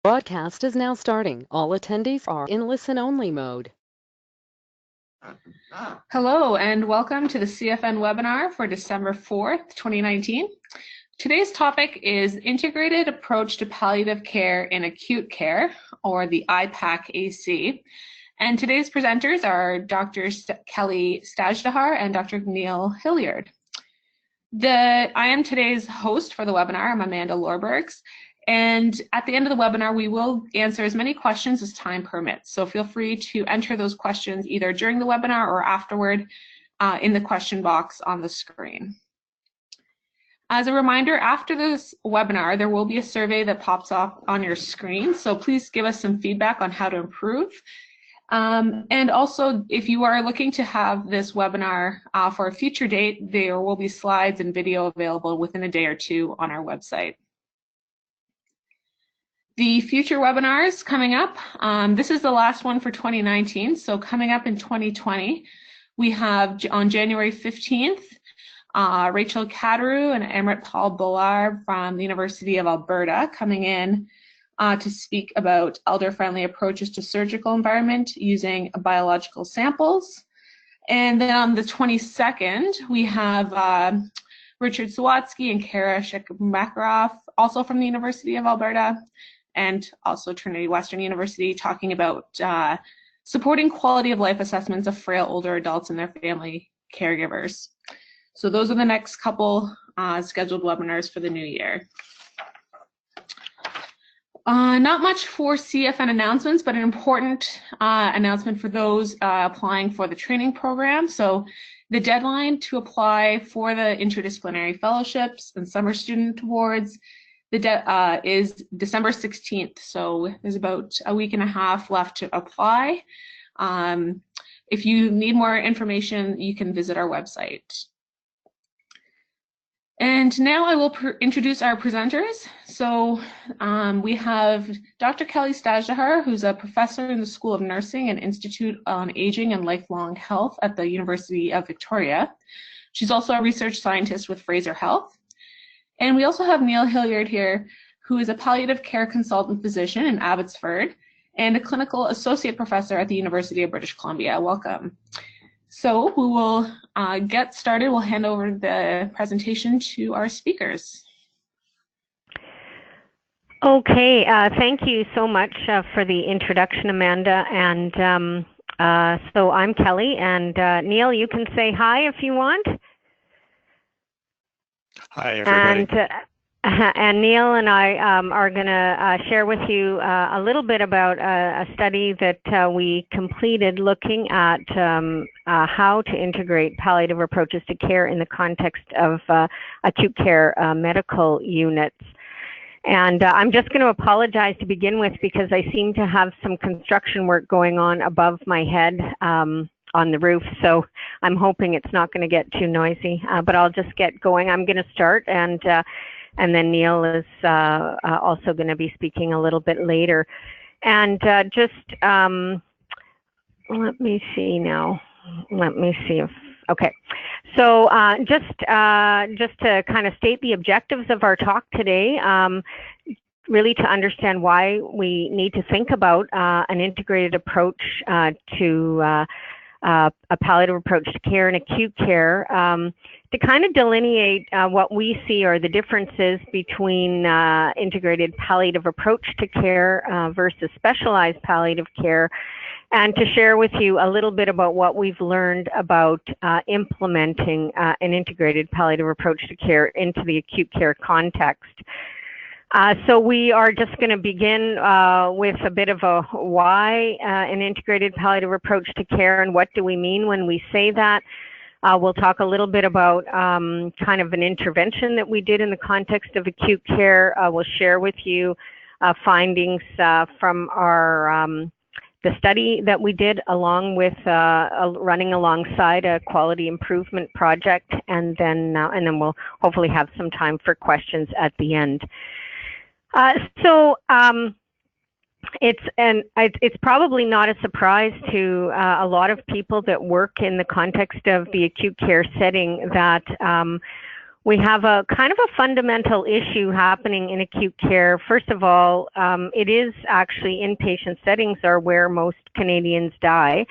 Broadcast is now starting. All attendees are in listen-only mode. Hello and welcome to the CFN webinar for December 4th, 2019. Today's topic is Integrated Approach to Palliative Care in Acute Care, or the iPAC AC. And today's presenters are Dr. Kelly Stajdahar and Dr. Neil Hilliard. I am today's host for the webinar. I'm Amanda Lorbergs. And at the end of the webinar, we will answer as many questions as time permits. So feel free to enter those questions either during the webinar or afterward in the question box on the screen. As a reminder, after this webinar, there will be a survey that pops up on your screen. So please give us some feedback on how to improve. And also, if you are looking to have this webinar for a future date, there will be slides and video available within a day or two on our website. The future webinars coming up, this is the last one for 2019, so coming up in 2020, we have on January 15th, Rachel Cattereau and Amrit Paul Bollard from the University of Alberta coming in to speak about elder-friendly approaches to surgical environment using biological samples. And then on the 22nd, we have Richard Sawatsky and Kara Shekh-Makarov, also from the University of Alberta, and also Trinity Western University, talking about supporting quality of life assessments of frail older adults and their family caregivers. So those are the next couple scheduled webinars for the new year. Not much for CFN announcements, but an important announcement for those applying for the training program. So the deadline to apply for the interdisciplinary fellowships and summer student awards is December 16th, so there's about a week and a half left to apply. If you need more information, you can visit our website. And now I will introduce our presenters. So we have Dr. Kelly Stajdahar, who's a professor in the School of Nursing and Institute on Aging and Lifelong Health at the University of Victoria. She's also a research scientist with Fraser Health. And we also have Neil Hilliard here, who is a palliative care consultant physician in Abbotsford and a clinical associate professor at the University of British Columbia. Welcome. So we will get started. We'll hand over the presentation to our speakers. Okay, thank you so much for the introduction, Amanda. And so I'm Kelly, and Neil, you can say hi if you want. Hi, everybody. And Neil and I are going to share with you a little bit about a study that we completed looking at how to integrate palliative approaches to care in the context of acute care medical units. And I'm just going to apologize to begin with because I seem to have some construction work going on above my head on the roof, so I'm hoping it's not going to get too noisy, but I'll just get going. I'm going to start, and then Neil is also going to be speaking a little bit later. And just let me see now. Let me see if okay. So just to kind of state the objectives of our talk today. Really to understand why we need to think about an integrated approach to a palliative approach to care and acute care, to kind of delineate what we see are the differences between integrated palliative approach to care versus specialized palliative care, and to share with you a little bit about what we've learned about implementing an integrated palliative approach to care into the acute care context. So we are just going to begin with a bit of a why an integrated palliative approach to care, and what do we mean when we say that. We'll talk a little bit about kind of an intervention that we did in the context of acute care. We'll share with you findings from our the study that we did, along with running alongside a quality improvement project, and then we'll hopefully have some time for questions at the end. It's probably not a surprise to a lot of people that work in the context of the acute care setting that we have a kind of a fundamental issue happening in acute care. First of all, it is actually inpatient settings are where most Canadians die,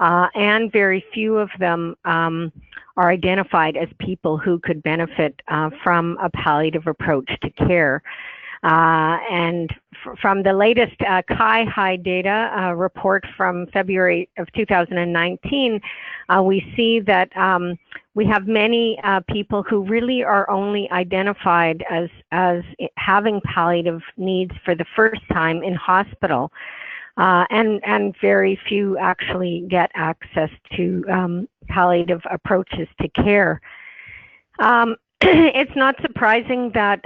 and very few of them are identified as people who could benefit from a palliative approach to care. And from the latest CHI data report from February of 2019, we see that we have many people who really are only identified as having palliative needs for the first time in hospital, and very few actually get access to palliative approaches to care. It's not surprising that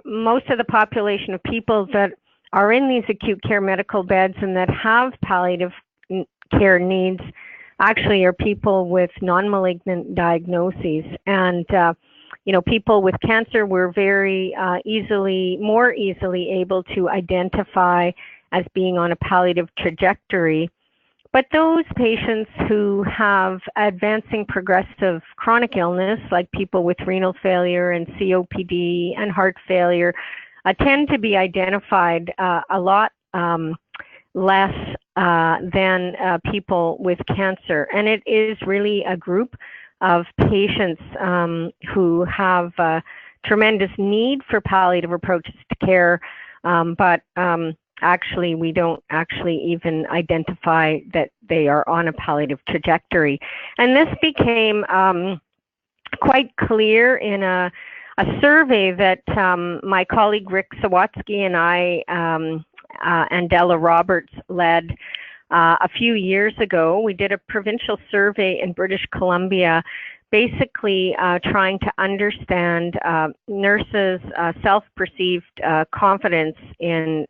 most of the population of people that are in these acute care medical beds and that have palliative care needs actually are people with non-malignant diagnoses. And, you know, people with cancer were very more easily able to identify as being on a palliative trajectory. But those patients who have advancing progressive chronic illness, like people with renal failure and COPD and heart failure, tend to be identified a lot less than people with cancer. And it is really a group of patients who have tremendous need for palliative approaches to care, but actually, we don't actually even identify that they are on a palliative trajectory. And this became quite clear in a survey that my colleague Rick Sawatsky and I and Della Roberts led a few years ago. We did a provincial survey in British Columbia, basically trying to understand nurses' self-perceived confidence in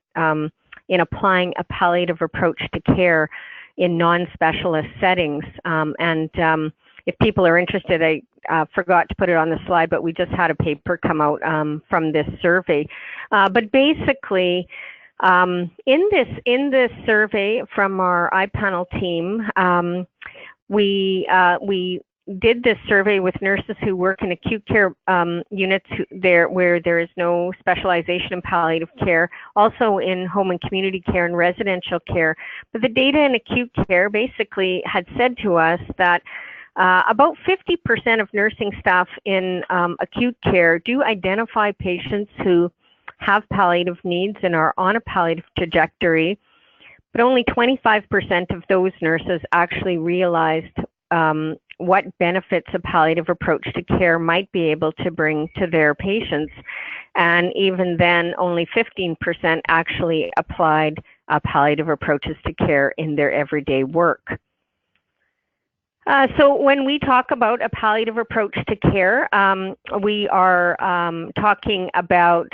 applying a palliative approach to care in non-specialist settings. If people are interested, I forgot to put it on the slide, but we just had a paper come out from this survey. But basically, in this survey from our iPanel team, we did this survey with nurses who work in acute care units where there is no specialization in palliative care, also in home and community care and residential care. But the data in acute care basically had said to us that about 50% of nursing staff in acute care do identify patients who have palliative needs and are on a palliative trajectory, but only 25% of those nurses actually realized what benefits a palliative approach to care might be able to bring to their patients. And even then, only 15% actually applied palliative approaches to care in their everyday work. So when we talk about a palliative approach to care, we are talking about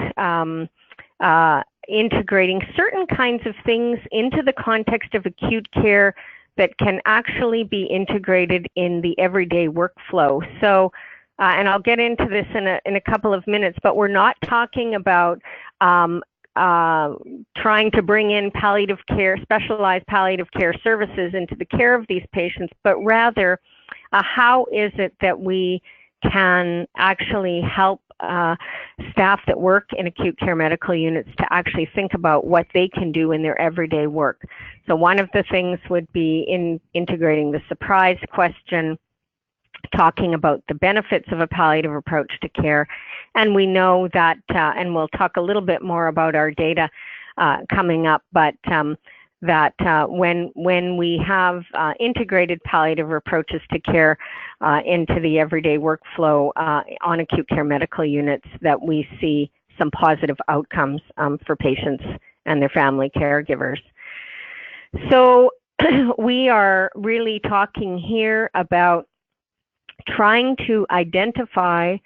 integrating certain kinds of things into the context of acute care that can actually be integrated in the everyday workflow. So, and I'll get into this in a couple of minutes, but we're not talking about trying to bring in palliative care, specialized palliative care services into the care of these patients, but rather how is it that we can actually help staff that work in acute care medical units to actually think about what they can do in their everyday work. So one of the things would be in integrating the surprise question, talking about the benefits of a palliative approach to care. And we know that, and we'll talk a little bit more about our data coming up, but that when we have integrated palliative approaches to care into the everyday workflow on acute care medical units, that we see some positive outcomes for patients and their family caregivers. So we are really talking here about trying to identify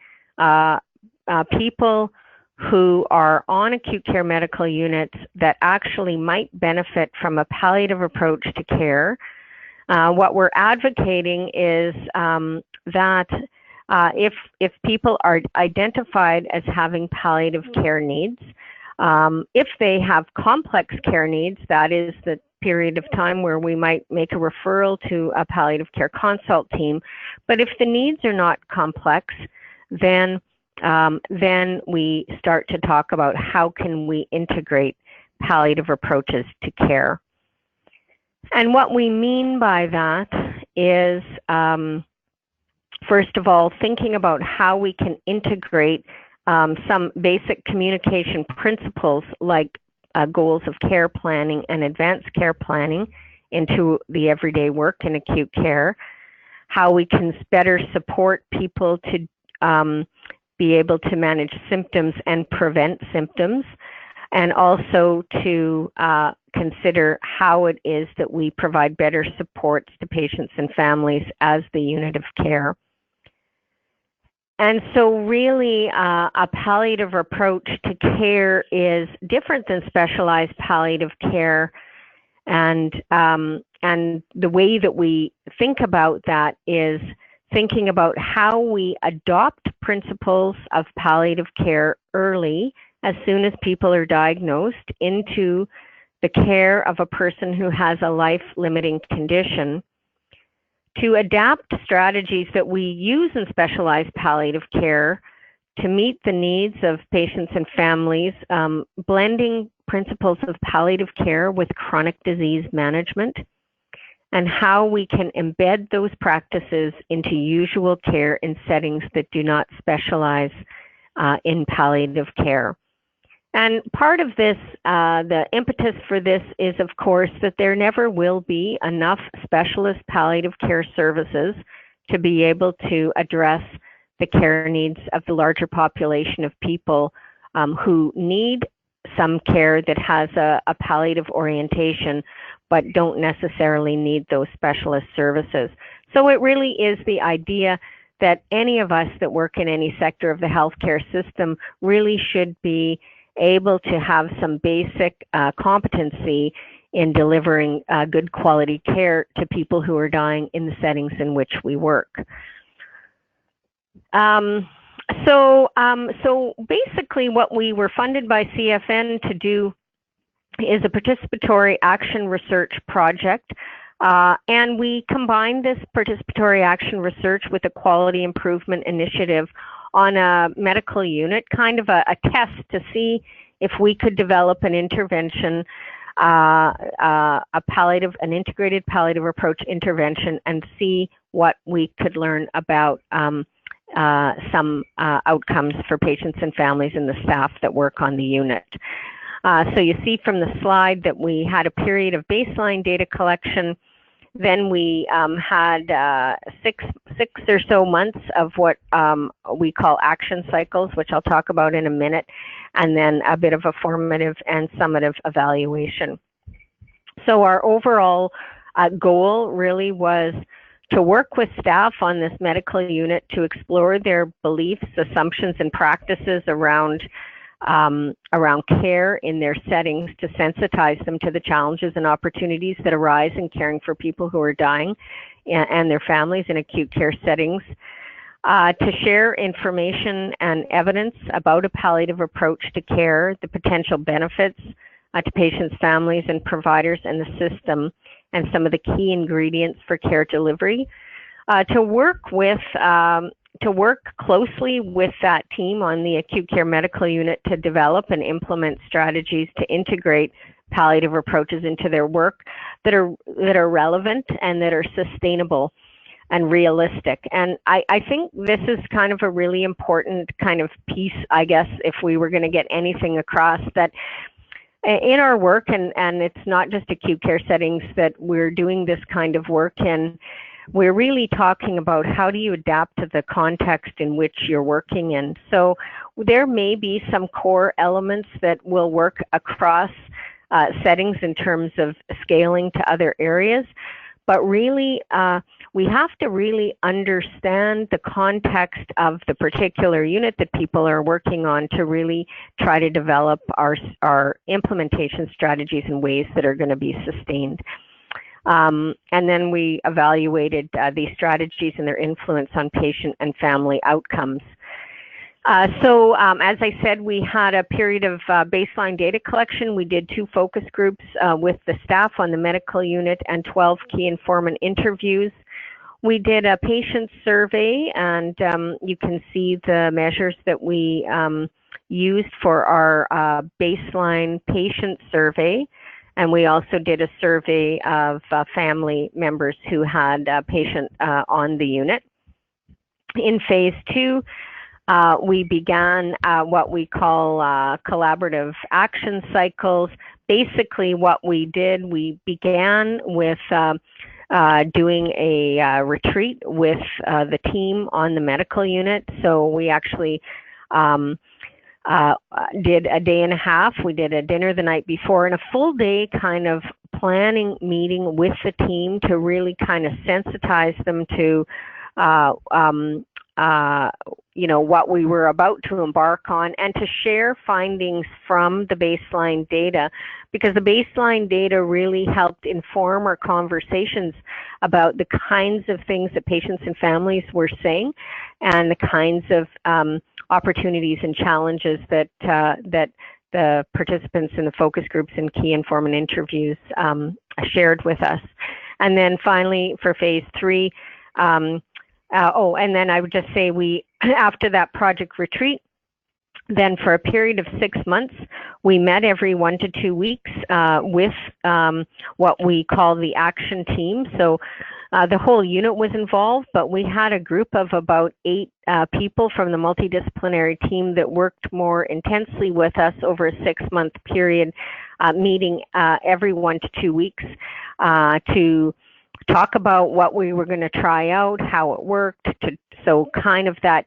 people who are on acute care medical units that actually might benefit from a palliative approach to care. What we're advocating is that if people are identified as having palliative care needs, if they have complex care needs, that is the period of time where we might make a referral to a palliative care consult team. But if the needs are not complex, then then we start to talk about how can we integrate palliative approaches to care. And what we mean by that is, first of all, thinking about how we can integrate some basic communication principles like goals of care planning and advanced care planning into the everyday work in acute care, how we can better support people to be able to manage symptoms and prevent symptoms, and also to consider how it is that we provide better supports to patients and families as the unit of care. And so really a palliative approach to care is different than specialized palliative care, and the way that we think about that is thinking about how we adopt principles of palliative care early, as soon as people are diagnosed, into the care of a person who has a life-limiting condition, to adapt strategies that we use in specialized palliative care to meet the needs of patients and families, blending principles of palliative care with chronic disease management, and how we can embed those practices into usual care in settings that do not specialize in palliative care. And part of this, the impetus for this is, of course, that there never will be enough specialist palliative care services to be able to address the care needs of the larger population of people who need some care that has a palliative orientation, but don't necessarily need those specialist services. So it really is the idea that any of us that work in any sector of the healthcare system really should be able to have some basic competency in delivering good quality care to people who are dying in the settings in which we work. So basically what we were funded by CFN to do is a participatory action research project, and we combined this participatory action research with a quality improvement initiative on a medical unit, kind of a test to see if we could develop an intervention, an integrated palliative approach intervention, and see what we could learn about some outcomes for patients and families and the staff that work on the unit. So you see from the slide that we had a period of baseline data collection. Then we had six or so months of what we call action cycles, which I'll talk about in a minute, and then a bit of a formative and summative evaluation. So our overall goal really was to work with staff on this medical unit to explore their beliefs, assumptions, and practices around care in their settings, to sensitize them to the challenges and opportunities that arise in caring for people who are dying and their families in acute care settings, to share information and evidence about a palliative approach to care, the potential benefits to patients, families, and providers in the system, and some of the key ingredients for care delivery, to work closely with that team on the acute care medical unit to develop and implement strategies to integrate palliative approaches into their work that are relevant and that are sustainable and realistic. And I think this is kind of a really important kind of piece, I guess, if we were going to get anything across, that in our work, and it's not just acute care settings that we're doing this kind of work in, we're really talking about how do you adapt to the context in which you're working in. So there may be some core elements that will work across settings in terms of scaling to other areas, but really we have to really understand the context of the particular unit that people are working on to really try to develop our implementation strategies in ways that are going to be sustained. And then we evaluated these strategies and their influence on patient and family outcomes. So as I said, we had a period of baseline data collection. We did 2 focus groups with the staff on the medical unit and 12 key informant interviews. we did a patient survey, and you can see the measures that we used for our baseline patient survey. And we also did a survey of family members who had a patient on the unit. In phase 2, we began what we call collaborative action cycles. Basically, what we did, we began with doing a retreat with the team on the medical unit. So we actually did a day and a half. We did a dinner the night before and a full day kind of planning meeting with the team to really kind of sensitize them to what we were about to embark on, and to share findings from the baseline data, because the baseline data really helped inform our conversations about the kinds of things that patients and families were saying, and the kinds of opportunities and challenges that the participants in the focus groups and key informant interviews shared with us. And then finally, for phase 3, and then I would just say we, after that project retreat, then for a period of 6 months, we met every 1 to 2 weeks with what we call the action team. So the whole unit was involved, but we had a group of about 8 people from the multidisciplinary team that worked more intensely with us over a 6-month period, meeting every 1 to 2 weeks to talk about what we were going to try out, how it worked, so kind of that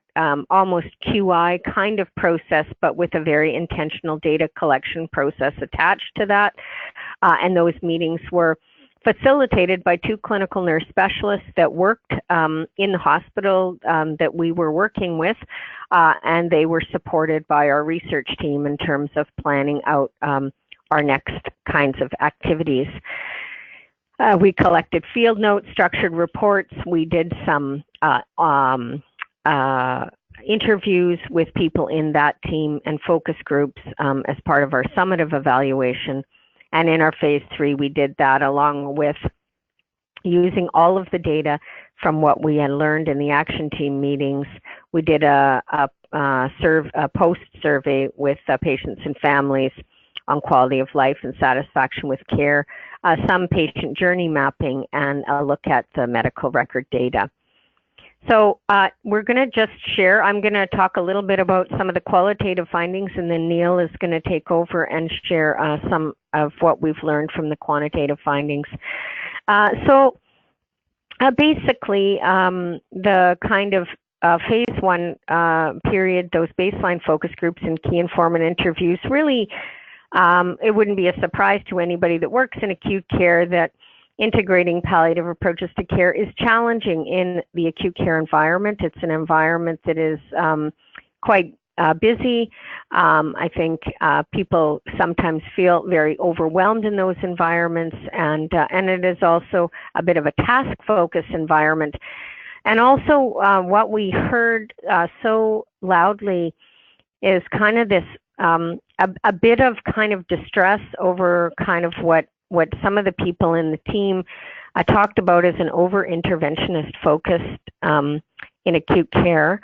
almost QI kind of process, but with a very intentional data collection process attached to that. And those meetings were facilitated by 2 clinical nurse specialists that worked in the hospital that we were working with, and they were supported by our research team in terms of planning out our next kinds of activities. We collected field notes, structured reports. We did some interviews with people in that team and focus groups as part of our summative evaluation. And in our phase 3, we did that along with using all of the data from what we had learned in the action team meetings. We did a post survey with patients and families on quality of life and satisfaction with care, some patient journey mapping, and a look at the medical record data. So we're going to just share. I'm going to talk a little bit about some of the qualitative findings, and then Neil is going to take over and share some of what we've learned from the quantitative findings. Basically, the kind of phase 1 period, those baseline focus groups and key informant interviews, really, it wouldn't be a surprise to anybody that works in acute care that integrating palliative approaches to care is challenging in the acute care environment. It's an environment that is quite busy. I think people sometimes feel very overwhelmed in those environments, and it is also a bit of a task-focused environment. And also what we heard so loudly is kind of this a bit of kind of distress over kind of what some of the people in the team talked about as an over-interventionist focused in acute care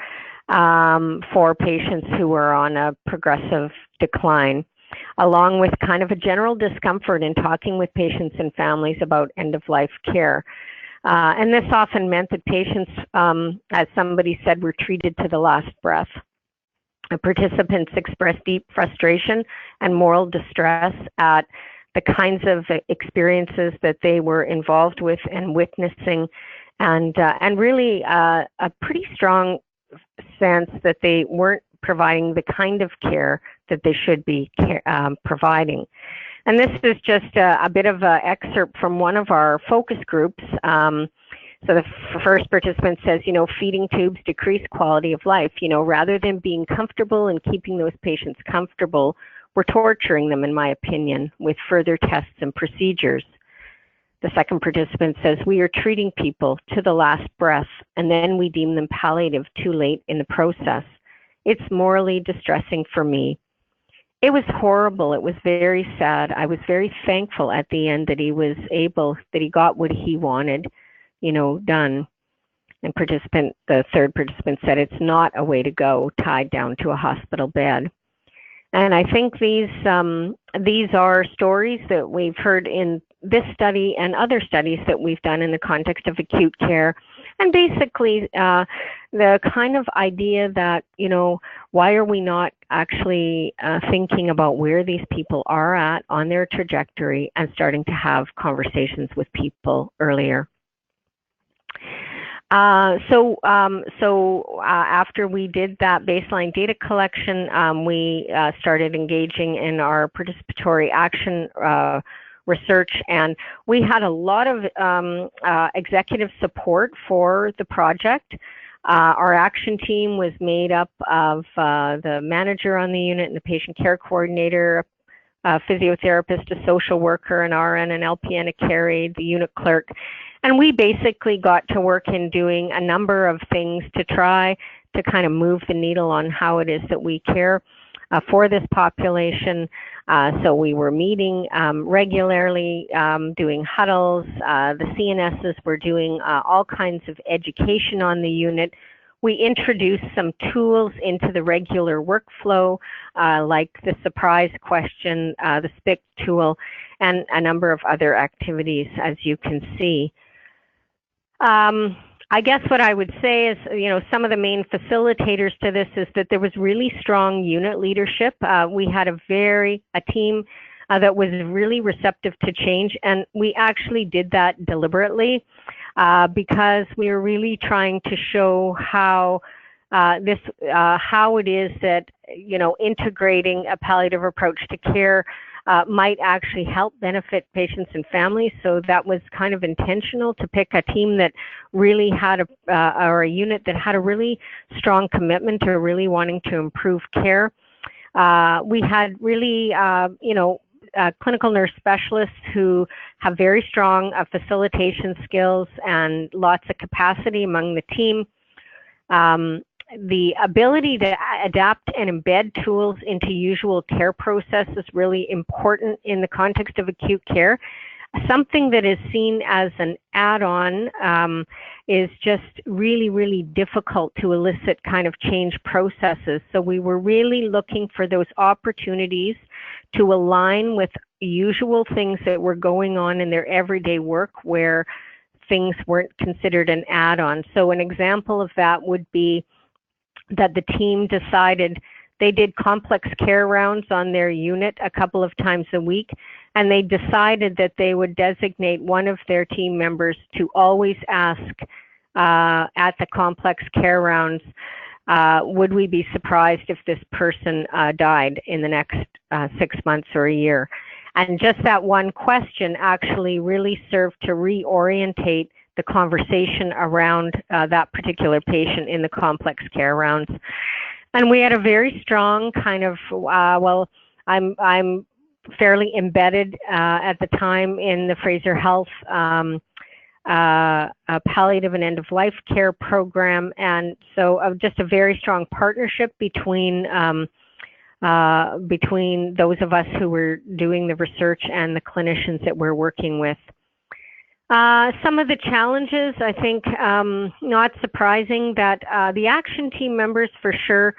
for patients who are on a progressive decline, along with kind of a general discomfort in talking with patients and families about end-of-life care. And this often meant that patients, as somebody said, were treated to the last breath. Participants expressed deep frustration and moral distress at the kinds of experiences that they were involved with and witnessing, and really a pretty strong sense that they weren't providing the kind of care that they should be providing. And this is just a bit of an excerpt from one of our focus groups. So the first participant says, feeding tubes decrease quality of life. Rather than being comfortable and keeping those patients comfortable, we're torturing them, in my opinion, with further tests and procedures. The second participant says, we are treating people to the last breath, and then we deem them palliative too late in the process. It's morally distressing for me. It was horrible. It was very sad. I was very thankful at the end that he got what he wanted, done. And the third participant said it's not a way to go, tied down to a hospital bed. And I think these are stories that we've heard in this study and other studies that we've done in the context of acute care. And basically, the kind of idea that, why are we not actually thinking about where these people are at on their trajectory and starting to have conversations with people earlier. So after we did that baseline data collection, we started engaging in our participatory action research, and we had a lot of executive support for the project. Our action team was made up of the manager on the unit and the patient care coordinator, a physiotherapist, a social worker, an RN, an LPN, a care aide, the unit clerk. And we basically got to work in doing a number of things to try to kind of move the needle on how it is that we care for this population. So we were meeting regularly, doing huddles. The CNSs were doing all kinds of education on the unit. We introduced some tools into the regular workflow, like the surprise question, the SPIC tool, and a number of other activities, as you can see. I guess what I would say is, some of the main facilitators to this is that there was really strong unit leadership. We had a team that was really receptive to change, and we actually did that deliberately because we were really trying to show how it is that, integrating a palliative approach to care might actually help benefit patients and families. So that was kind of intentional to pick a team that really had or a unit that had a really strong commitment to really wanting to improve care. We had really, clinical nurse specialists who have very strong facilitation skills and lots of capacity among the team. The ability to adapt and embed tools into usual care process is really important in the context of acute care. Something that is seen as an add-on is just really, really difficult to elicit kind of change processes. So we were really looking for those opportunities to align with usual things that were going on in their everyday work where things weren't considered an add-on. So an example of that would be that the team decided they did complex care rounds on their unit a couple of times a week, and they decided that they would designate one of their team members to always ask at the complex care rounds, would we be surprised if this person died in the next 6 months or a year? And just that one question actually really served to reorientate the conversation around that particular patient in the complex care rounds. And we had a very strong kind of, I'm fairly embedded at the time in the Fraser Health palliative and end-of-life care program. And so just a very strong partnership between those of us who were doing the research and the clinicians that we're working with. Some of the challenges, I think, not surprising that the action team members, for sure,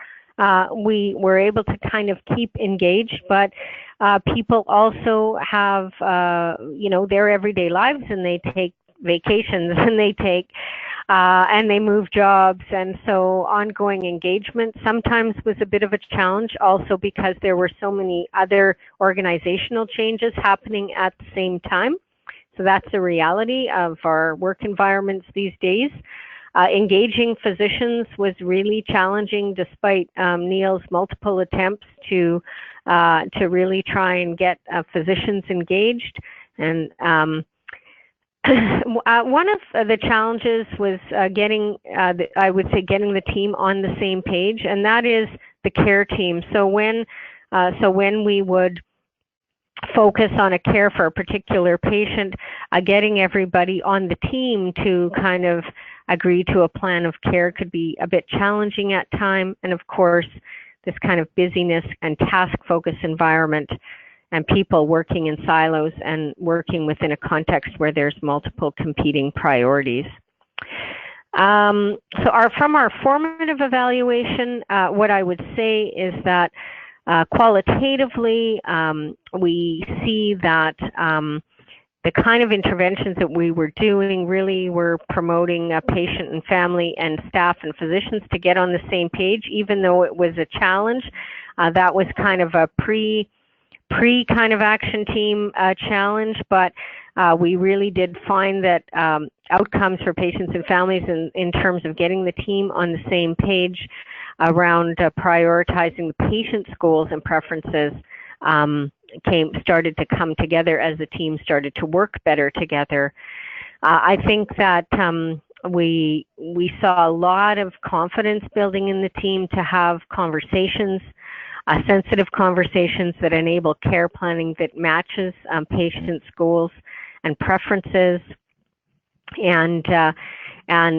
we were able to kind of keep engaged, but people also have, their everyday lives, and they take vacations, and they move jobs, and so ongoing engagement sometimes was a bit of a challenge, also because there were so many other organizational changes happening at the same time. So that's the reality of our work environments these days. Engaging physicians was really challenging, despite Neil's multiple attempts to really try and get physicians engaged. And one of the challenges was getting the team on the same page, and that is the care team. So when we would focus on a care for a particular patient, getting everybody on the team to kind of agree to a plan of care could be a bit challenging at time. And of course, this kind of busyness and task focus environment and people working in silos and working within a context where there's multiple competing priorities. From our formative evaluation, what I would say is that qualitatively, we see that the kind of interventions that we were doing really were promoting patient and family and staff and physicians to get on the same page, even though it was a challenge. That was kind of a pre kind of action team challenge, but we really did find that outcomes for patients and families in terms of getting the team on the same page around prioritizing the patient's goals and preferences started to come together as the team started to work better together. I think that we saw a lot of confidence building in the team to have conversations, sensitive conversations that enable care planning that matches patients' goals and preferences. And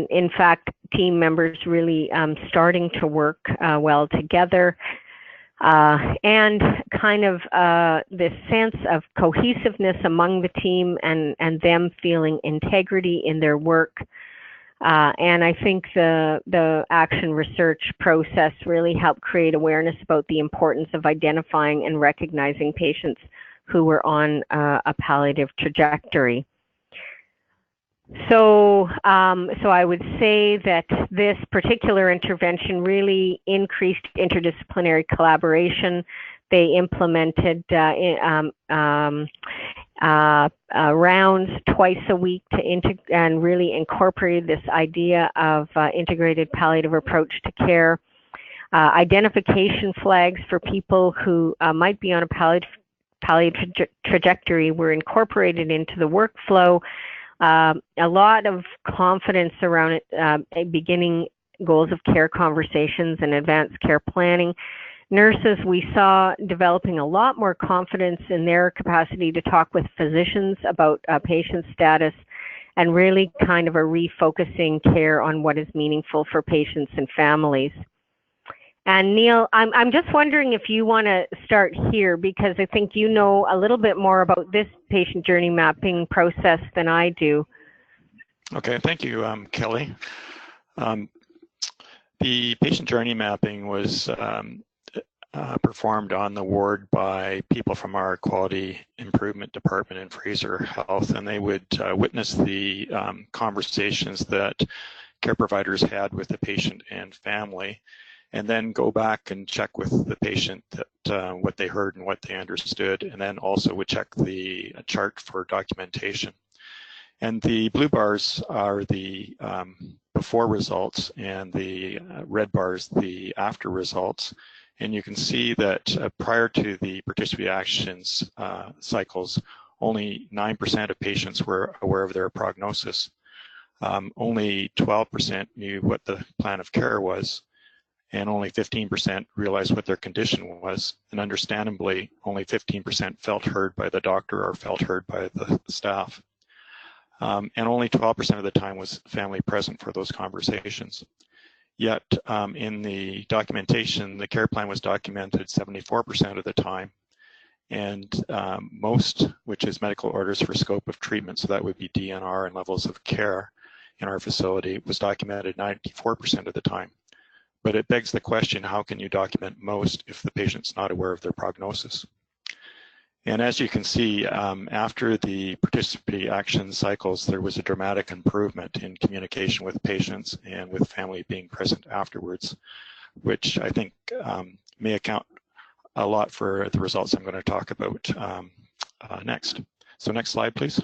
in fact, team members really starting to work well together. And kind of this sense of cohesiveness among the team and them feeling integrity in their work. And I think the action research process really helped create awareness about the importance of identifying and recognizing patients who were on a palliative trajectory. So I would say that this particular intervention really increased interdisciplinary collaboration. They implemented rounds twice a week and really incorporated this idea of integrated palliative approach to care. Identification flags for people who might be on a palliative trajectory were incorporated into the workflow. A lot of confidence around it, beginning goals of care conversations and advanced care planning. Nurses, we saw developing a lot more confidence in their capacity to talk with physicians about patient status and really kind of a refocusing care on what is meaningful for patients and families. And Neil, I'm just wondering if you want to start here, because I think you know a little bit more about this patient journey mapping process than I do. Okay, thank you, Kelly. The patient journey mapping was performed on the ward by people from our quality improvement department in Fraser Health, and they would witness the conversations that care providers had with the patient and family, and then go back and check with the patient that what they heard and what they understood, and then also would check the chart for documentation. And the blue bars are the before results, and the red bars the after results. And you can see that prior to the participatory actions cycles, only 9% of patients were aware of their prognosis. Only 12% knew what the plan of care was, and only 15% realized what their condition was. And understandably, only 15% felt heard by the doctor or felt heard by the staff. And only 12% of the time was family present for those conversations. Yet in the documentation, the care plan was documented 74% of the time. And most, which is medical orders for scope of treatment, so that would be DNR and levels of care in our facility, was documented 94% of the time. But it begs the question, how can you document most if the patient's not aware of their prognosis? And as you can see, after the participatory action cycles, there was a dramatic improvement in communication with patients and with family being present afterwards, which I think may account a lot for the results I'm going to talk about next. So next slide, please.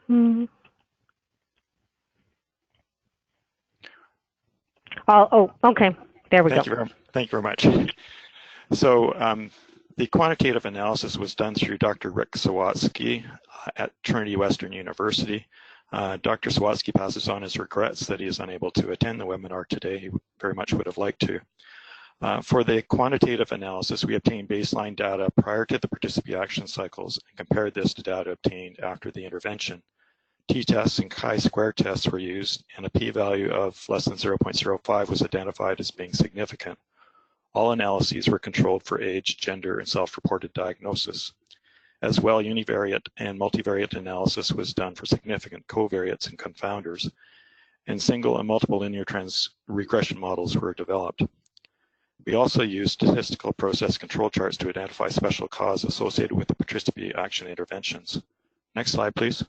Mm-hmm. Oh, okay. There we go. Thank you very much. So the quantitative analysis was done through Dr. Rick Sawatsky at Trinity Western University. Dr. Sawatsky passes on his regrets that he is unable to attend the webinar today. He very much would have liked to. For the quantitative analysis, we obtained baseline data prior to the participatory action cycles and compared this to data obtained after the intervention. T-tests and chi-square tests were used, and a p-value of less than 0.05 was identified as being significant. All analyses were controlled for age, gender, and self-reported diagnosis. As well, univariate and multivariate analysis was done for significant covariates and confounders, and single and multiple linear trends regression models were developed. We also used statistical process control charts to identify special cause associated with the Participatory action interventions. Next slide, please.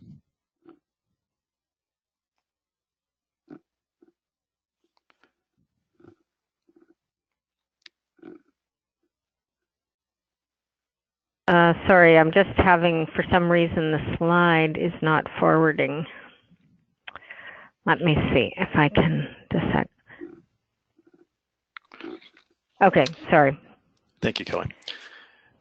Sorry, I'm just having, for some reason, the slide is not forwarding. Let me see if I can just. Okay, sorry. Thank you, Kelly.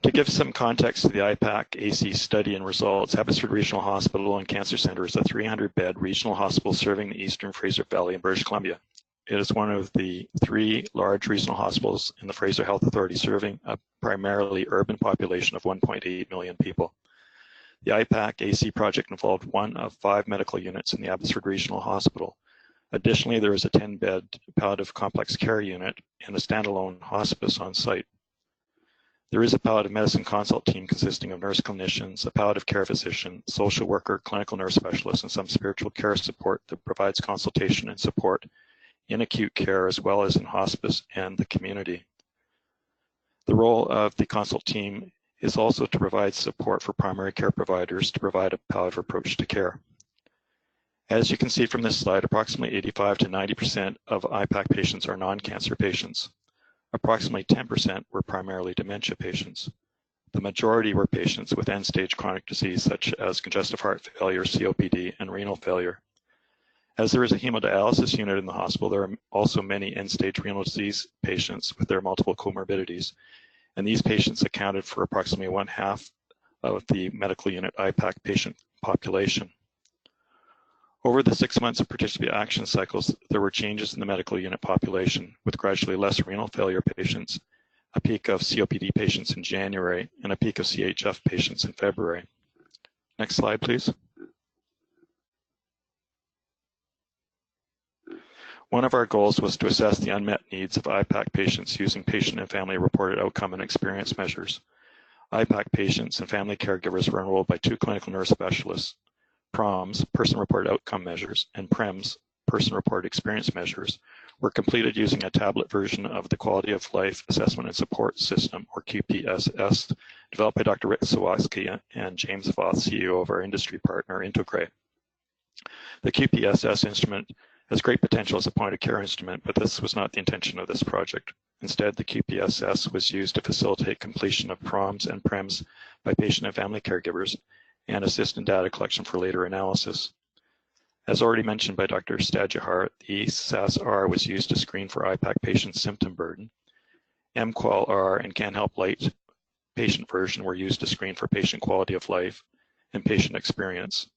To give some context to the iPAC AC study and results, Abbotsford Regional Hospital and Cancer Centre is a 300-bed regional hospital serving the Eastern Fraser Valley in British Columbia. It is one of the 3 large regional hospitals in the Fraser Health Authority, serving a primarily urban population of 1.8 million people. The iPAC AC project involved 1 of 5 medical units in the Abbotsford Regional Hospital. Additionally, there is a 10-bed palliative complex care unit and a standalone hospice on site. There is a palliative medicine consult team consisting of nurse clinicians, a palliative care physician, social worker, clinical nurse specialist, and some spiritual care support that provides consultation and support in acute care as well as in hospice and the community. The role of the consult team is also to provide support for primary care providers to provide a palliative approach to care. As you can see from this slide, approximately 85 to 90% of iPAC patients are non-cancer patients. Approximately 10% were primarily dementia patients. The majority were patients with end-stage chronic disease such as congestive heart failure, COPD, and renal failure. As there is a hemodialysis unit in the hospital, there are also many end-stage renal disease patients with their multiple comorbidities, and these patients accounted for approximately 1/2 of the medical unit iPAC patient population. Over the 6 months of participatory action cycles, there were changes in the medical unit population, with gradually less renal failure patients, a peak of COPD patients in January, and a peak of CHF patients in February. Next slide, please. One of our goals was to assess the unmet needs of iPAC patients using patient and family reported outcome and experience measures. iPAC patients and family caregivers were enrolled by 2 clinical nurse specialists. PROMs, person-reported outcome measures, and PREMs, person-reported experience measures, were completed using a tablet version of the Quality of Life Assessment and Support System, or QPSS, developed by Dr. Rick Sawatsky and James Voth, CEO of our industry partner, Integrate. The QPSS instrument has great potential as a point-of-care instrument, but this was not the intention of this project. Instead, the QPSS was used to facilitate completion of PROMs and PREMs by patient and family caregivers, and assist in data collection for later analysis. As already mentioned by Dr. Stadjahar, the SAS-R was used to screen for iPAC patient symptom burden. MQual-R and Can Help Light patient version were used to screen for patient quality of life and patient experience.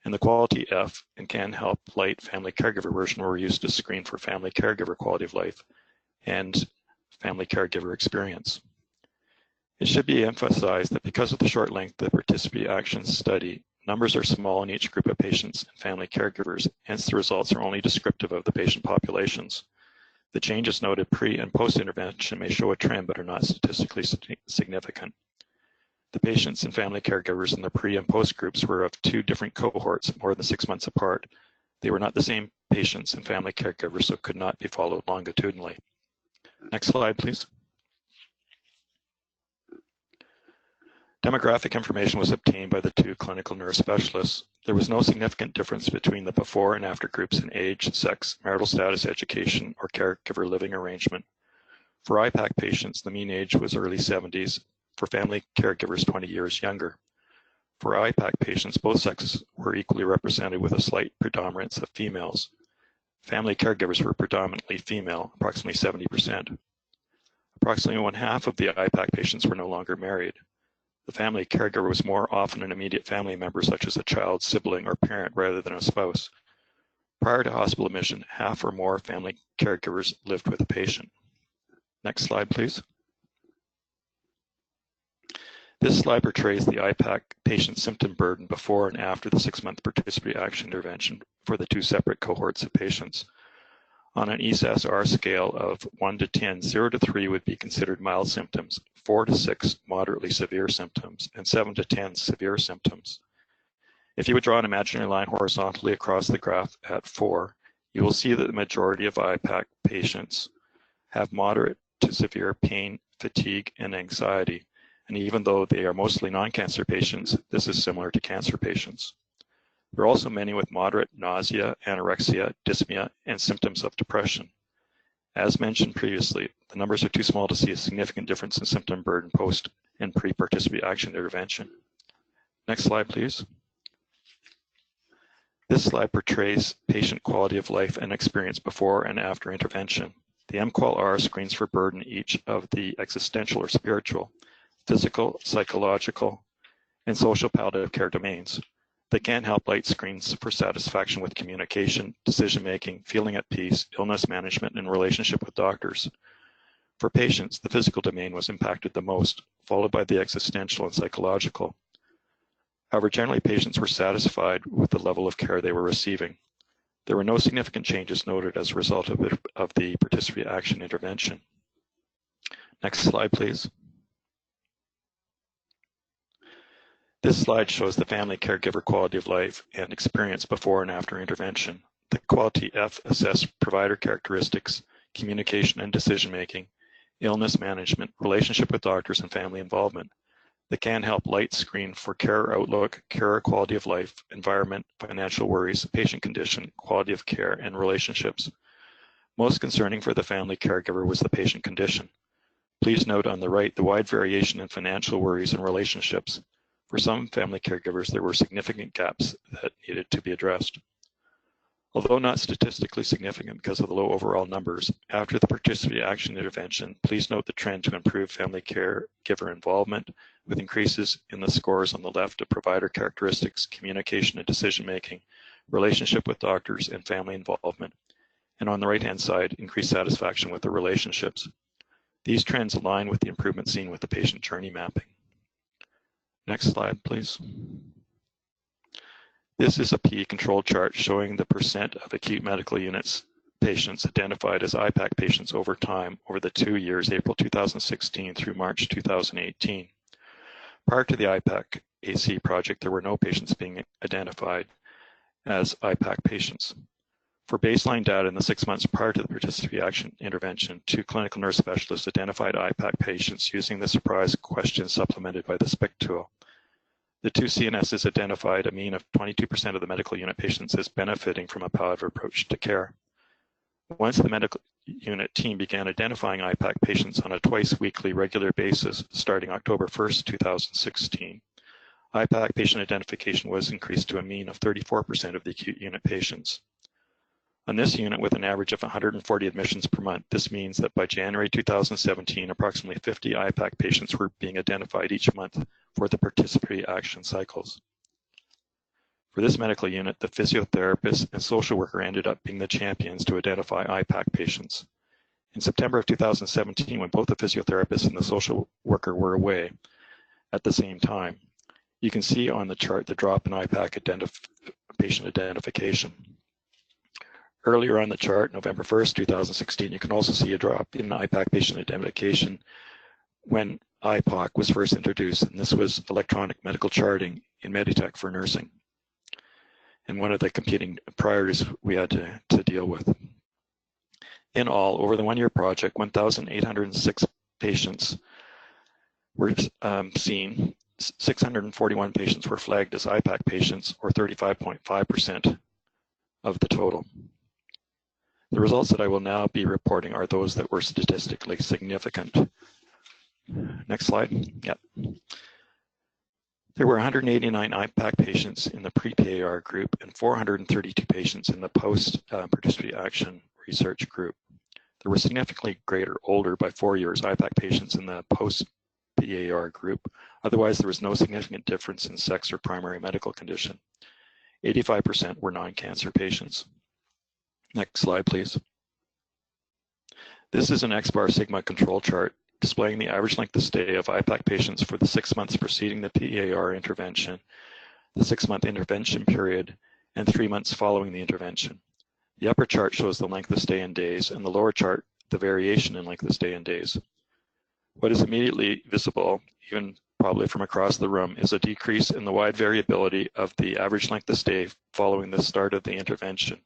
And the Quality F and Can Help Light family caregiver version were used to screen for family caregiver quality of life and family caregiver experience. It should be emphasized that because of the short length of the participatory action study, numbers are small in each group of patients and family caregivers, hence the results are only descriptive of the patient populations. The changes noted pre and post intervention may show a trend but are not statistically significant. The patients and family caregivers in the pre and post groups were of 2 different cohorts more than 6 months apart. They were not the same patients and family caregivers, so could not be followed longitudinally. Next slide, please. Demographic information was obtained by the 2 clinical nurse specialists. There was no significant difference between the before and after groups in age, sex, marital status, education, or caregiver living arrangement. For iPAC patients, the mean age was early 70s. For family caregivers, 20 years younger. For iPAC patients, both sexes were equally represented with a slight predominance of females. Family caregivers were predominantly female, approximately 70%. Approximately 1/2 of the iPAC patients were no longer married. The family caregiver was more often an immediate family member, such as a child, sibling, or parent, rather than a spouse. Prior to hospital admission, 1/2 or more family caregivers lived with the patient. Next slide, please. This slide portrays the iPAC patient symptom burden before and after the 6-month participatory action intervention for the 2 separate cohorts of patients. On an ESSR scale of 1 to 10, 0 to 3 would be considered mild symptoms, 4 to 6 moderately severe symptoms, and 7 to 10 severe symptoms. If you would draw an imaginary line horizontally across the graph at 4, you will see that the majority of iPAC patients have moderate to severe pain, fatigue, and anxiety. And even though they are mostly non-cancer patients, this is similar to cancer patients. There are also many with moderate nausea, anorexia, dyspnea, and symptoms of depression. As mentioned previously, the numbers are too small to see a significant difference in symptom burden post and pre-participatory action intervention. Next slide, please. This slide portrays patient quality of life and experience before and after intervention. The mQoL-R screens for burden each of the existential or spiritual, physical, psychological, and social palliative care domains. They can help light screens for satisfaction with communication, decision-making, feeling at peace, illness management, and relationship with doctors. For patients, the physical domain was impacted the most, followed by the existential and psychological. However, generally patients were satisfied with the level of care they were receiving. There were no significant changes noted as a result of the participatory action intervention. Next slide, please. This slide shows the family caregiver quality of life and experience before and after intervention. The quality F assessed provider characteristics, communication and decision-making, illness management, relationship with doctors, and family involvement. They can help light screen for care outlook, care quality of life, environment, financial worries, patient condition, quality of care, and relationships. Most concerning for the family caregiver was the patient condition. Please note on the right the wide variation in financial worries and relationships. For some family caregivers, there were significant gaps that needed to be addressed. Although not statistically significant because of the low overall numbers, after the participatory action intervention, please note the trend to improve family caregiver involvement with increases in the scores on the left of provider characteristics, communication and decision-making, relationship with doctors, and family involvement. And on the right-hand side, increased satisfaction with the relationships. These trends align with the improvement seen with the patient journey mapping. Next slide, please. This is a PE control chart showing the percent of acute medical units patients identified as iPAC patients over time over the 2 years, April 2016 through March 2018. Prior to the iPAC AC project, there were no patients being identified as iPAC patients. For baseline data in the 6 months prior to the participatory action intervention, 2 clinical nurse specialists identified iPAC patients using the surprise question supplemented by the SPIC tool. The 2 CNSs identified a mean of 22% of the medical unit patients as benefiting from a palliative approach to care. Once the medical unit team began identifying iPAC patients on a twice-weekly regular basis starting October 1st, 2016, iPAC patient identification was increased to a mean of 34% of the acute unit patients. On this unit, with an average of 140 admissions per month, this means that by January 2017, approximately 50 iPAC patients were being identified each month for the participatory action cycles. For this medical unit, the physiotherapist and social worker ended up being the champions to identify iPAC patients. In September of 2017, when both the physiotherapist and the social worker were away at the same time, you can see on the chart the drop in iPAC patient identification. Earlier on the chart, November 1st, 2016, you can also see a drop in iPAC patient identification when iPAC was first introduced, and this was electronic medical charting in Meditech for nursing, and one of the competing priorities we had to deal with. In all, over the 1-year project, 1,806 patients were seen. 641 patients were flagged as iPAC patients, or 35.5% of the total. The results that I will now be reporting are those that were statistically significant. Next slide. Yep. There were 189 iPAC patients in the pre-PAR group and 432 patients in the post-participatory action research group. There were significantly greater, older by 4 years iPAC patients in the post-PAR group. Otherwise, there was no significant difference in sex or primary medical condition. 85% were non-cancer patients. Next slide, please. This is an X-bar sigma control chart displaying the average length of stay of iPAC patients for the 6 months preceding the PAR intervention, the 6-month intervention period, and 3 months following the intervention. The upper chart shows the length of stay in days, and the lower chart, the variation in length of stay in days. What is immediately visible, even probably from across the room, is a decrease in the wide variability of the average length of stay following the start of the intervention.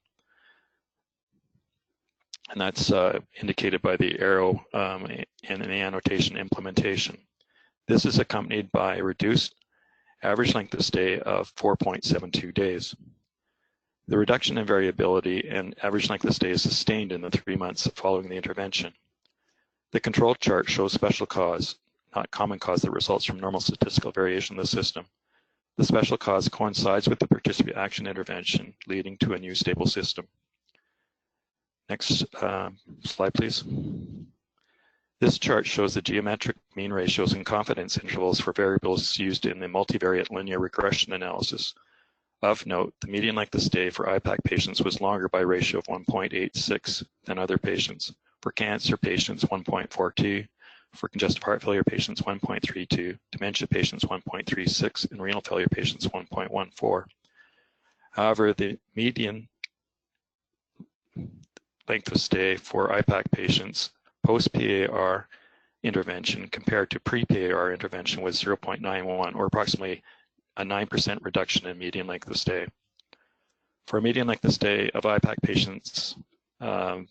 And that's indicated by the arrow in the annotation implementation. This is accompanied by a reduced average length of stay of 4.72 days. The reduction in variability and average length of stay is sustained in the 3 months following the intervention. The control chart shows special cause, not common cause, that results from normal statistical variation of the system. The special cause coincides with the participatory action intervention, leading to a new stable system. Next slide, please. This chart shows the geometric mean ratios and confidence intervals for variables used in the multivariate linear regression analysis. Of note, the median length of stay for iPAC patients was longer by a ratio of 1.86 than other patients. For cancer patients, 1.42. For congestive heart failure patients, 1.32. Dementia patients, 1.36. And renal failure patients, 1.14. However, the median length of stay for iPAC patients post-PAR intervention compared to pre-PAR intervention was 0.91, or approximately a 9% reduction in median length of stay. For a median length of stay of iPAC patients of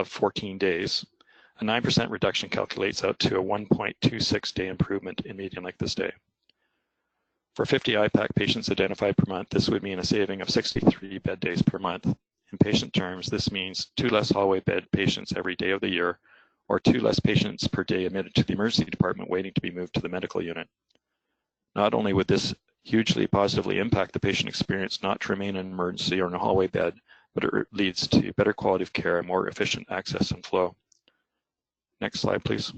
14 days, a 9% reduction calculates out to a 1.26 day improvement in median length of stay. For 50 iPAC patients identified per month, this would mean a saving of 63 bed days per month. In patient terms, this means 2 less hallway bed patients every day of the year, or 2 less patients per day admitted to the emergency department waiting to be moved to the medical unit. Not only would this hugely positively impact the patient experience not to remain in an emergency or in a hallway bed, but it leads to better quality of care and more efficient access and flow. Next slide, please.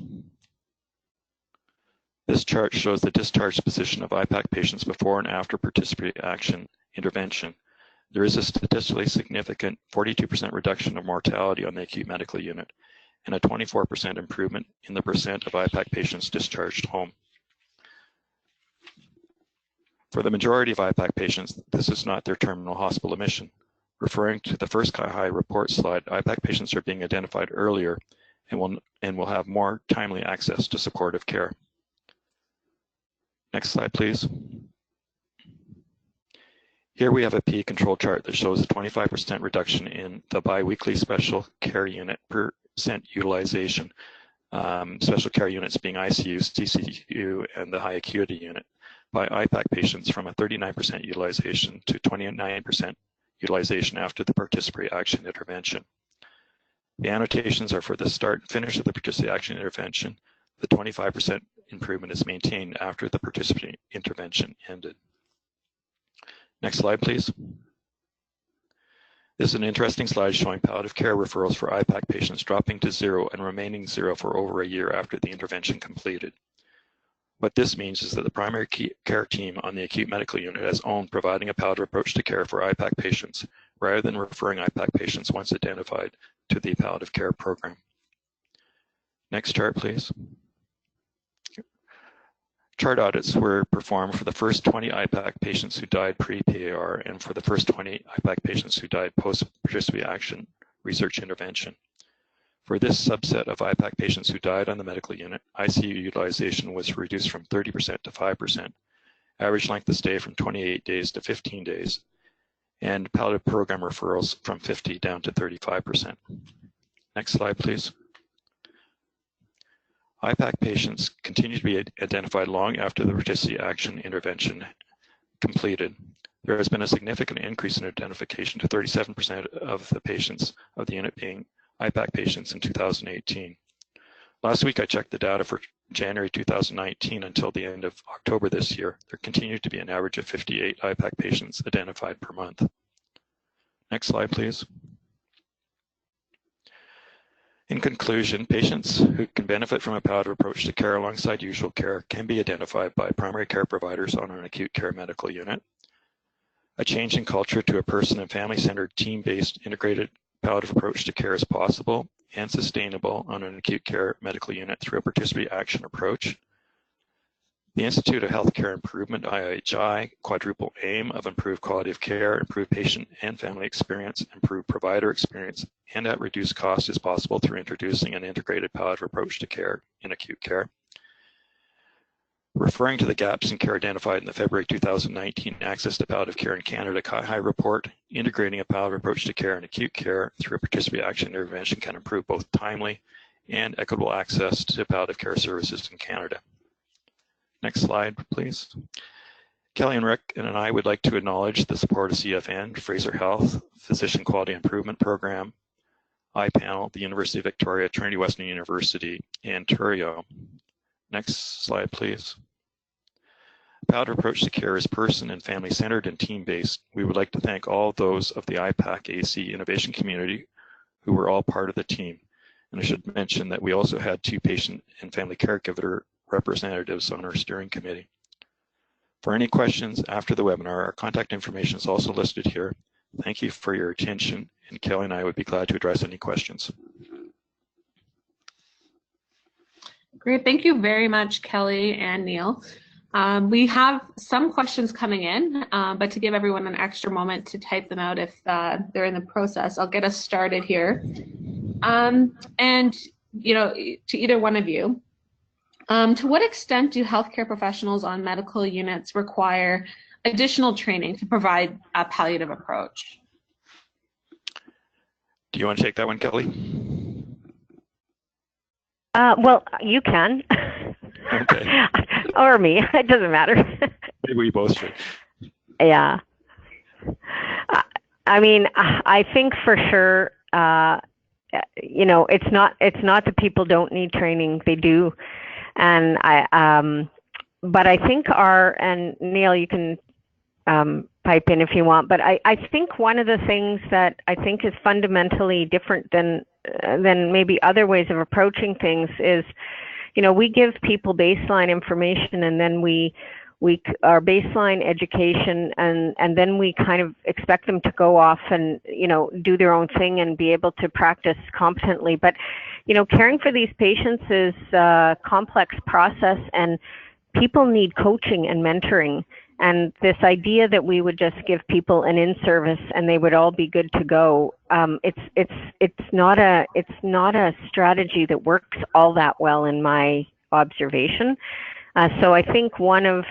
This chart shows the discharge position of iPAC patients before and after participatory action intervention. There is a statistically significant 42% reduction of mortality on the acute medical unit and a 24% improvement in the percent of iPAC patients discharged home. For the majority of iPAC patients, this is not their terminal hospital admission. Referring to the first high report slide, iPAC patients are being identified earlier and will have more timely access to supportive care. Next slide, please. Here we have a P control chart that shows a 25% reduction in the biweekly special care unit percent utilization. Special care units being ICU, CCU, and the high acuity unit by iPAC patients from a 39% utilization to 29% utilization after the participatory action intervention. The annotations are for the start and finish of the participatory action intervention. The 25% improvement is maintained after the participatory intervention ended. Next slide, please. This is an interesting slide showing palliative care referrals for iPAC patients dropping to 0 and remaining 0 for over a year after the intervention completed. What this means is that the primary care team on the acute medical unit has owned providing a palliative approach to care for iPAC patients rather than referring iPAC patients once identified to the palliative care program. Next chart, please. Chart audits were performed for the first 20 iPAC patients who died pre-PAR and for the first 20 iPAC patients who died post-participatory action research intervention. For this subset of iPAC patients who died on the medical unit, ICU utilization was reduced from 30% to 5%, average length of stay from 28 days to 15 days, and palliative program referrals from 50 down to 35%. Next slide, please. iPAC patients continue to be identified long after the participatory action intervention completed. There has been a significant increase in identification to 37% of the patients of the unit being iPAC patients in 2018. Last week, I checked the data for January 2019 until the end of October this year. There continued to be an average of 58 iPAC patients identified per month. Next slide, please. In conclusion, patients who can benefit from a palliative approach to care alongside usual care can be identified by primary care providers on an acute care medical unit. A change in culture to a person and family-centered, team-based, integrated palliative approach to care is possible and sustainable on an acute care medical unit through a participatory action approach. The Institute of Healthcare Improvement, IHI, quadruple aim of improved quality of care, improved patient and family experience, improved provider experience, and at reduced cost is possible through introducing an integrated palliative approach to care in acute care. Referring to the gaps in care identified in the February 2019 Access to Palliative Care in Canada CIHI report, integrating a palliative approach to care in acute care through a participatory action intervention can improve both timely and equitable access to palliative care services in Canada. Next slide, please. Kelly and Rick and I would like to acknowledge the support of CFN, Fraser Health, Physician Quality Improvement Program, iPanel, the University of Victoria, Trinity Western University, and Ontario. Next slide, please. A palliative approach to care is person and family-centered and team-based. We would like to thank all those of the iPAC AC innovation community who were all part of the team. And I should mention that we also had 2 patient and family caregiver representatives on our steering committee. For any questions after the webinar, our contact information is also listed here. Thank you for your attention, and Kelly and I would be glad to address any questions. Great, thank you very much, Kelly and Neil. We have some questions coming in, but to give everyone an extra moment to type them out if they're in the process, I'll get us started here. And, you know, to either one of you, to what extent do healthcare professionals on medical units require additional training to provide a palliative approach? Do you want to take that one, Kelly? Well, you can. Okay. Or me. It doesn't matter. Maybe we both should. Yeah. I mean, I think for sure, you know, it's not that people don't need training. They do. And but I think and Neil, you can pipe in if you want, but I think one of the things that I think is fundamentally different than maybe other ways of approaching things is, you know, we give people baseline information, and then we our baseline education, and then we kind of expect them to go off and, you know, do their own thing and be able to practice competently. But, you know, caring for these patients is a complex process, and people need coaching and mentoring. And this idea that we would just give people an in-service and they would all be good to go, it's not a strategy that works all that well in my observation. So I think one of,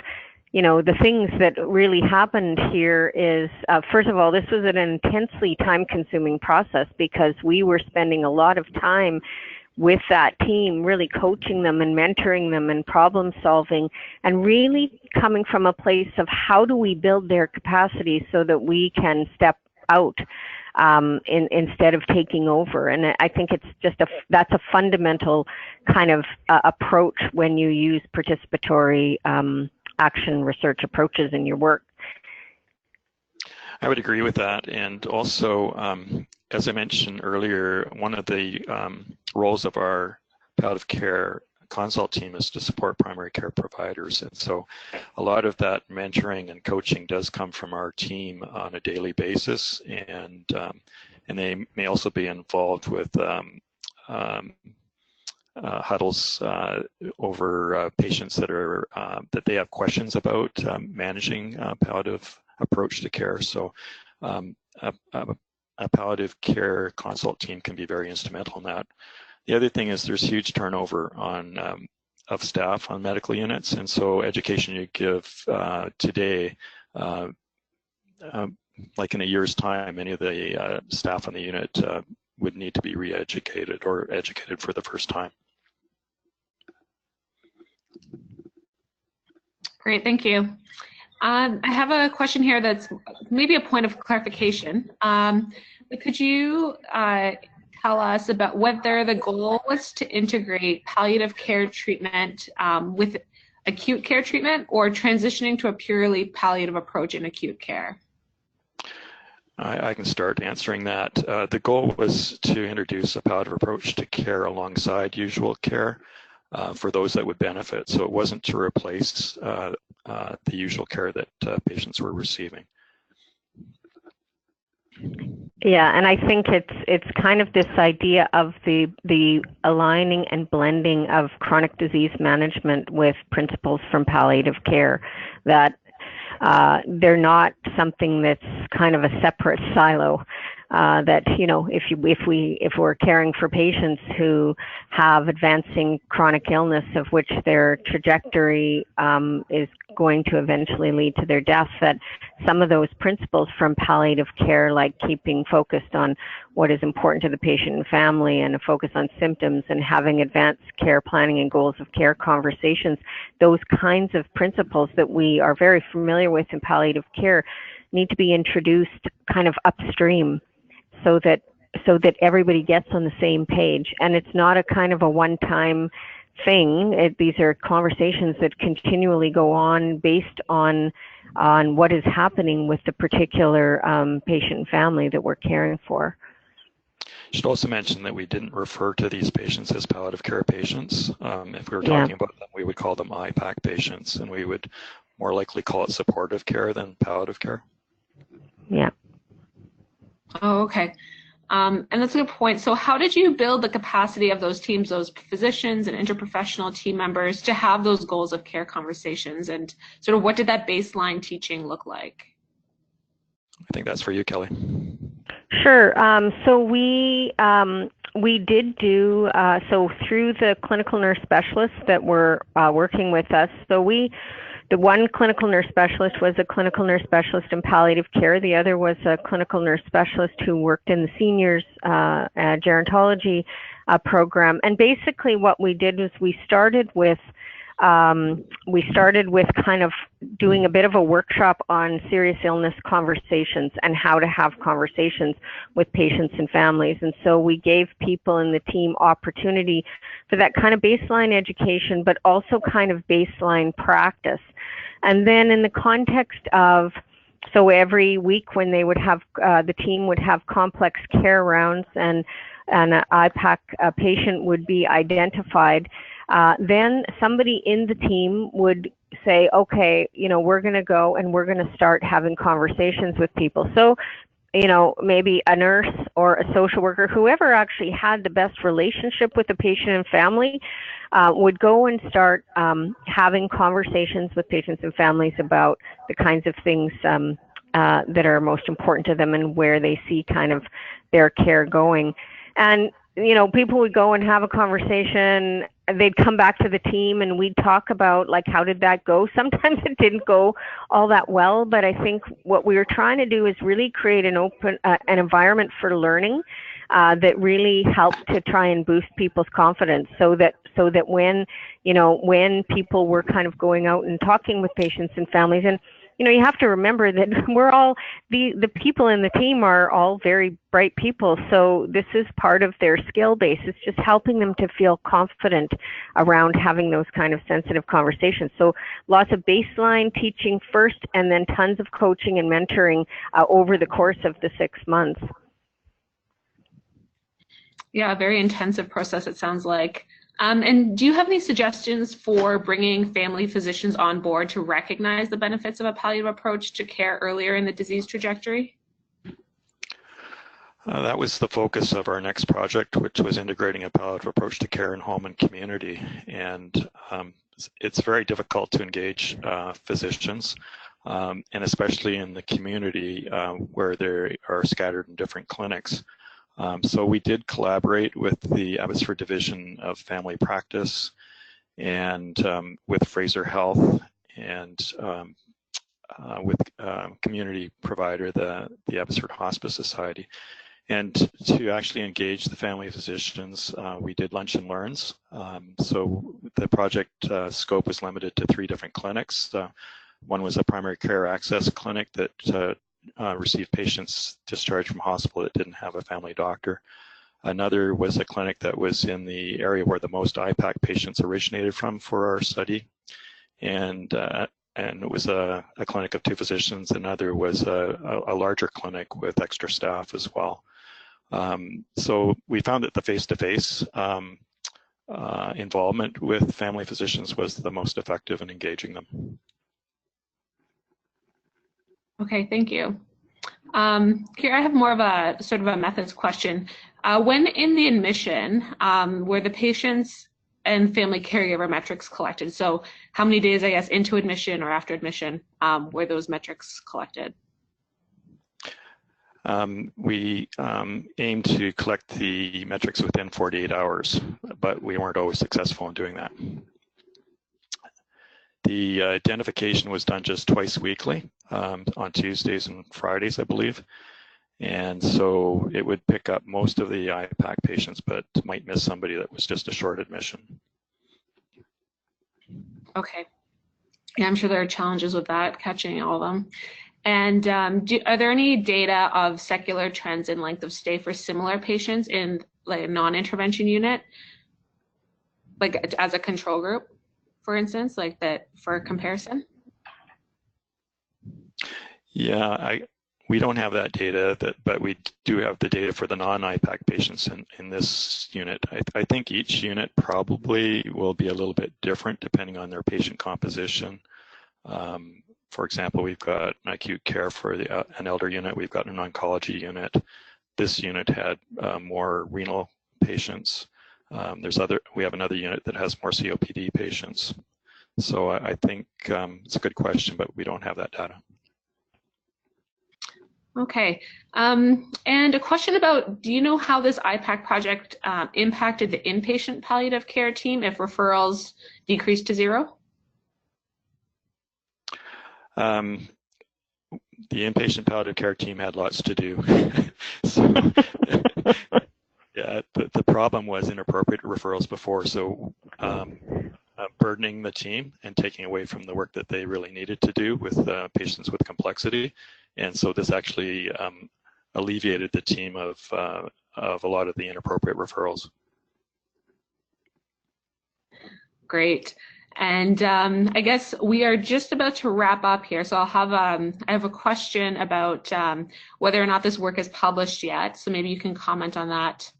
you know, the things that really happened here is, first of all, this was an intensely time-consuming process because we were spending a lot of time with that team, really coaching them and mentoring them and problem solving, and really coming from a place of how do we build their capacity so that we can step out instead of taking over. And I think it's just that's a fundamental kind of approach when you use participatory action research approaches in your work. I would agree with that. And also, as I mentioned earlier, one of the roles of our palliative care consult team is to support primary care providers. And so a lot of that mentoring and coaching does come from our team on a daily basis. And they may also be involved with huddles over patients that they have questions about managing palliative approach to care. So a palliative care consult team can be very instrumental in that. The other thing is there's huge turnover of staff on medical units, and so education you give today, like in a year's time, many of the staff on the unit would need to be re-educated or educated for the first time. Great, thank you. I have a question here that's maybe a point of clarification. Could you tell us about whether the goal was to integrate palliative care treatment with acute care treatment, or transitioning to a purely palliative approach in acute care? I can start answering that. The goal was to introduce a palliative approach to care alongside usual care for those that would benefit. So it wasn't to replace the usual care that patients were receiving. Yeah, and I think it's kind of this idea of the aligning and blending of chronic disease management with principles from palliative care, that they're not something that's kind of a separate silo. That, you know, if we're caring for patients who have advancing chronic illness of which their trajectory is going to eventually lead to their death, that some of those principles from palliative care, like keeping focused on what is important to the patient and family and a focus on symptoms and having advanced care planning and goals of care conversations, those kinds of principles that we are very familiar with in palliative care need to be introduced kind of upstream, so that everybody gets on the same page. And it's not a kind of a one-time thing. These are conversations that continually go on based on what is happening with the particular patient and family that we're caring for. Should also mention that we didn't refer to these patients as palliative care patients. If we were talking about them, we would call them iPAC patients, and we would more likely call it supportive care than palliative care. Yeah. Oh, okay. And that's a good point. So how did you build the capacity of those teams, those physicians and interprofessional team members, to have those goals of care conversations? And sort of what did that baseline teaching look like? I think that's for you, Kelly. Sure. So we did do, so through the clinical nurse specialists that were working with us, so the one clinical nurse specialist was a clinical nurse specialist in palliative care. The other was a clinical nurse specialist who worked in the seniors gerontology program. And basically what we did was we started with kind of doing a bit of a workshop on serious illness conversations and how to have conversations with patients and families. And so we gave people in the team opportunity for that kind of baseline education, but also kind of baseline practice. And then in the context of, so every week when they would have, the team would have complex care rounds and an iPAC patient would be identified, then somebody in the team would say, okay, you know, we're going to go and we're going to start having conversations with people. So, you know, maybe a nurse or a social worker, whoever actually had the best relationship with the patient and family, would go and start having conversations with patients and families about the kinds of things that are most important to them and where they see kind of their care going. And, you know, people would go and have a conversation, they'd come back to the team and we'd talk about, like, how did that go? Sometimes it didn't go all that well, but I think what we were trying to do is really create an open, an environment for learning that really helped to try and boost people's confidence, so that when, you know, when people were kind of going out and talking with patients and families, and you know, you have to remember that we're all, the people in the team are all very bright people, so this is part of their skill base. It's just helping them to feel confident around having those kind of sensitive conversations. So lots of baseline teaching first, and then tons of coaching and mentoring over the course of the 6 months. Yeah, a very intensive process, it sounds like. And do you have any suggestions for bringing family physicians on board to recognize the benefits of a palliative approach to care earlier in the disease trajectory? That was the focus of our next project, which was integrating a palliative approach to care in home and community. And it's very difficult to engage physicians, and especially in the community where they are scattered in different clinics. So we did collaborate with the Abbotsford Division of Family Practice and with Fraser Health and with community provider, the Abbotsford Hospice Society. And to actually engage the family physicians, we did lunch and learns. So the project scope was limited to 3 different clinics. One was a primary care access clinic that received patients discharged from hospital that didn't have a family doctor. Another was a clinic that was in the area where the most iPAC patients originated from for our study. And it was a clinic of 2 physicians. Another was a larger clinic with extra staff as well. So we found that the face-to-face involvement with family physicians was the most effective in engaging them. Okay, thank you. Here I have more of a sort of a methods question. When in the admission, were the patients and family caregiver metrics collected? So how many days, I guess, into admission or after admission were those metrics collected? We aim to collect the metrics within 48 hours, but we weren't always successful in doing that. The identification was done just twice weekly, on Tuesdays and Fridays, I believe. And so it would pick up most of the iPAC patients, but might miss somebody that was just a short admission. Okay. Yeah, I'm sure there are challenges with that, catching all of them. And are there any data of secular trends in length of stay for similar patients in like a non-intervention unit, like as a control group, for instance, like that for comparison? Yeah, we don't have that data, but we do have the data for the non-iPAC patients in this unit. I think each unit probably will be a little bit different depending on their patient composition. For example, we've got an acute care for an elder unit. We've got an oncology unit. This unit had more renal patients. We have another unit that has more COPD patients. So I think it's a good question, but we don't have that data. Okay, and a question about, do you know how this iPAC project impacted the inpatient palliative care team if referrals decreased to 0? The inpatient palliative care team had lots to do. So, yeah, the problem was inappropriate referrals before, so burdening the team and taking away from the work that they really needed to do with patients with complexity. And so this actually alleviated the team of a lot of the inappropriate referrals. Great. And I guess we are just about to wrap up here. So I have a question about whether or not this work is published yet. So maybe you can comment on that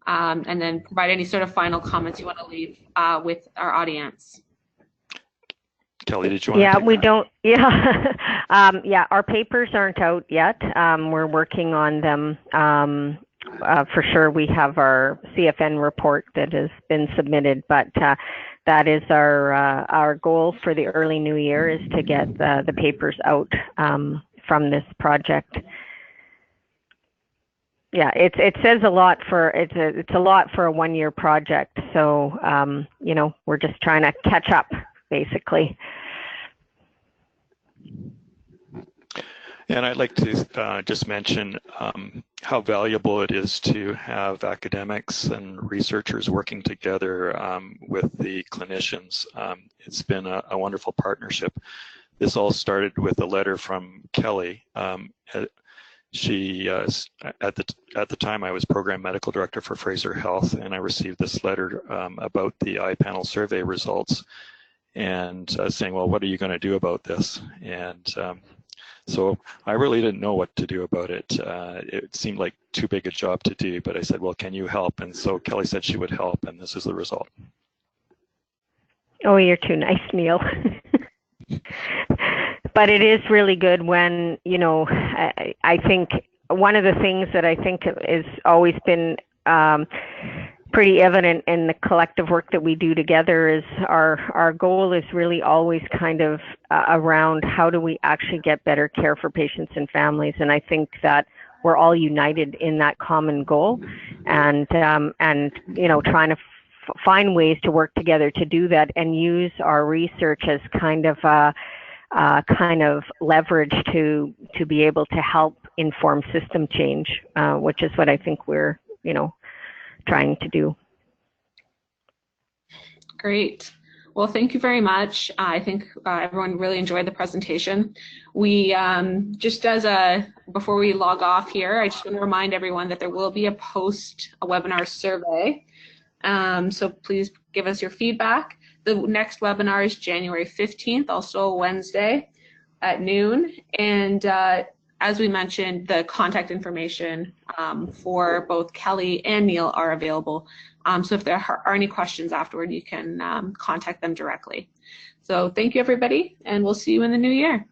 and then provide any sort of final comments you want to leave with our audience. Kelly, did you want to Yeah, take we that? don't, yeah. Yeah, our papers aren't out yet. We're working on them. For sure, we have our CFN report that has been submitted, but that is our goal for the early new year, is to get the papers out from this project. Yeah, it says a lot for it's a lot for a 1-year project. So you know, we're just trying to catch up, basically. And I'd like to just mention how valuable it is to have academics and researchers working together with the clinicians. It's been a wonderful partnership. This all started with a letter from Kelly. She, at the time, I was program medical director for Fraser Health, and I received this letter about the iPanel survey results, and saying, well, what are you going to do about this? And so I really didn't know what to do about it. It seemed like too big a job to do, but I said, well, can you help? And so Kelly said she would help, and this is the result. Oh, you're too nice, Neil. But it is really good when, you know, I think one of the things that I think has always been pretty evident in the collective work that we do together is our goal is really always kind of around how do we actually get better care for patients and families. And I think that we're all united in that common goal, and you know, trying to find ways to work together to do that and use our research as kind of leverage to be able to help inform system change, which is what I think we're, you know, trying to do. Great. Well, thank you very much. I think everyone really enjoyed the presentation. We just before we log off here, I just want to remind everyone that there will be a webinar survey. So please give us your feedback. The next webinar is January 15th, also a Wednesday at noon. And as we mentioned, the contact information for both Kelly and Neil are available. So if there are any questions afterward, you can contact them directly. So thank you, everybody, and we'll see you in the new year.